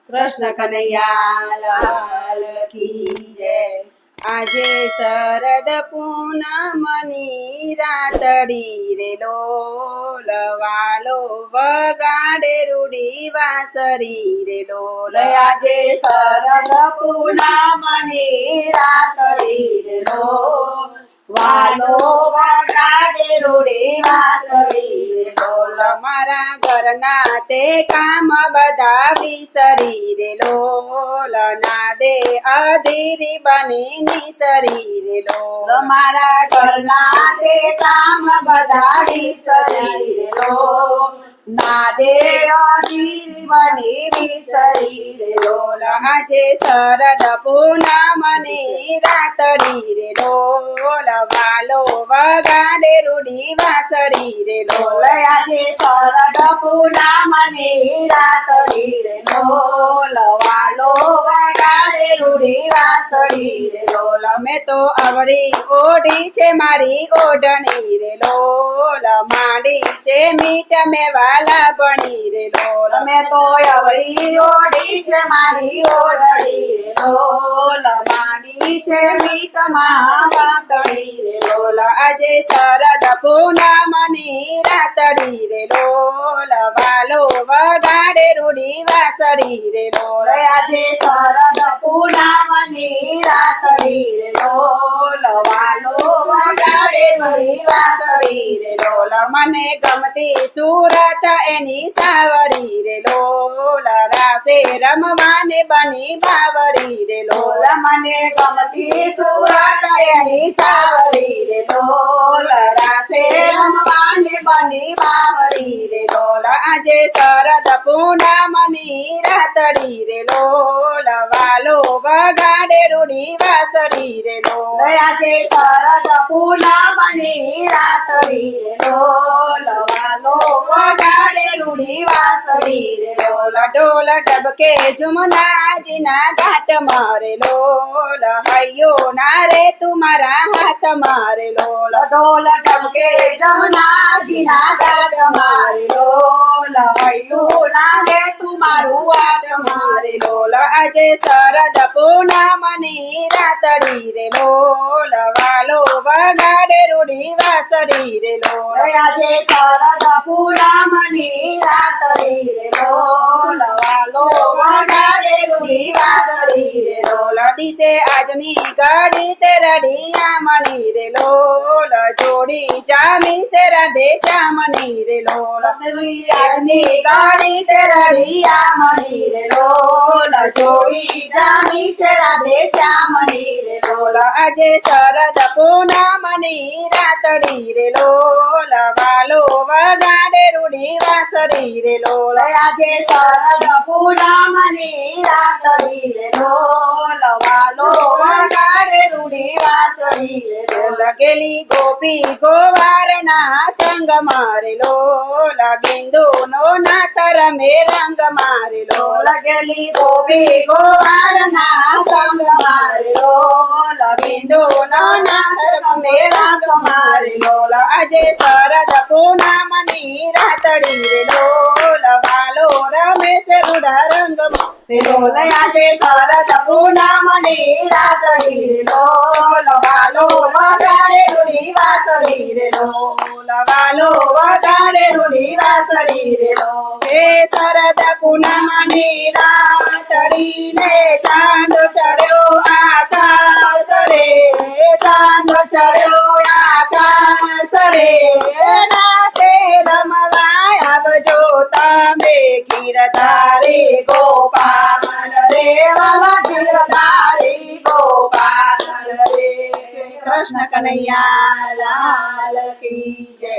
કૃષ્ણ કનૈયા લાલ કી જય। આજે શરદ પૂનમની રાતડી રે લોલ વાલો વગાડે રૂડી વાસરી રે લોલ। આજે શરદ પૂનમની રાતડી રે લોલ વાલો વગાડે રૂડી વાસળી રે લોલ। મારા ઘરના તે કામ બધા વિસરી રે લોલ ના દે અધીરી બની નિસરી રે લોલ। મારા ઘરના તે કામ બધા વિસરી રે લોલ ના દે અધીરી બની વિસરી રે લોલ। આજે શરદ પૂનમની રાતડી રે લોલ વાલો વગાડે રૂડી વાસળી રે લોલ। આજે શરદ પૂનમની રાતડી રે લોલ વાલો વગાડે રૂડી વાસળી રે લોલ। મેં તો આવડી ઓઢી છે મારી ઓઢણી રે લોલ માંડી છે મીઠ મેં વાલા બની રે લોલ। મેં તો અવળી ઓઢી છે મારી ઓઢણી રે લોલ માંડી છે મીઠમાં વાતળી રે લોલ। આજે શરદ પૂનમની રાતડી રે લોલ વાલો વગાડે રૂડી વાસળી રે લોલ। આજે શરદ પૂનમની રાતડી રે લોલ વાલો વગાડે રૂડી વાસળી રે લોલ। મને ગમતી સુરત એની સાવરી રે લોલ રાસે રમવાને બની બાવરી રે લોલ। મને ગમતી સુરત એની સાવરી રે લોલ રાસે રમવાને બની બાવરી રે લોલ। આજે શરદ પૂનમની રાતડી રે લોલ વાલો વગાડે રૂડી વાસળી રે લોલ। આજે શરદ પૂનમની રાતડી રે લોલ વાલો વગાડે રૂડી વાસળી રે લોલ। ઢોલ ઢબકે જુમનાજીના ઘાટ મારે લોલ હૈયો ના રે તુમારા હાથ મારે લોલ। ઢોલ ઢબકે જમનાજીના ઘાટ મારે લોલ હૈયું નાગે તું મારું હાથ મારે લોલ આજે શરદ પૂનમની રાતડી રે લોલ વાલો વગાડે રૂડી વાસળી રે લોલ। આજે શરદ પૂનમની રાતડી રે લોલ વાલો વગાડે રૂડી વાસળી રે લોલ। દિશે આજની ઘડી તે રડિયા મણી રે લોલ જોડી જામી સે રાધે શ્યામણી રે લોલ। આજની ગાડી તે રડિયા મણી રે લોલ જોડી જામી છે રાધે શ્યામણી રે લોલ। આજે શરદ પૂનમની રાતડી રે લોલ વાલો વગાડે રૂડી વાસળી રે લોલ। આજે શરદ પૂનમની રાતડી રે લોલ વાલો વગાડે રૂડી વાસળી રે લોલ। લગેલી ગોપી ગોવારના સંગ મારે લોલ બિંદુ નો નાથ રમે રંગ મારે લોલ। લગેલી ગોપી ગોવારના સંગ મારે લોલ બિંદુ નો નાથ રમે રંગ મારે લોલ આજે શરદ પૂનમની રાતડી રે લોલ વાલો રમે છે રૂડા રંગ રે લોલ। આજે શરદ પૂનમની રાતડી રે લોલ વાલો વગાડે રૂડી વાસળી રે લોલ વાલો વગાડે રૂડી વાસળી રે લોલ। હે શરદ પૂનમની રાતડી ને ચાંદ ચડ્યો આકાશ રે ચાંદ ચડ્યો આકાશ રે નાસે રમવા આવજો તમે ગીરધારી ગોપાલ રે વાલા ગીરધારી ગોપાલ રે। કૃષ્ણ કનૈયા લાલ કી જય।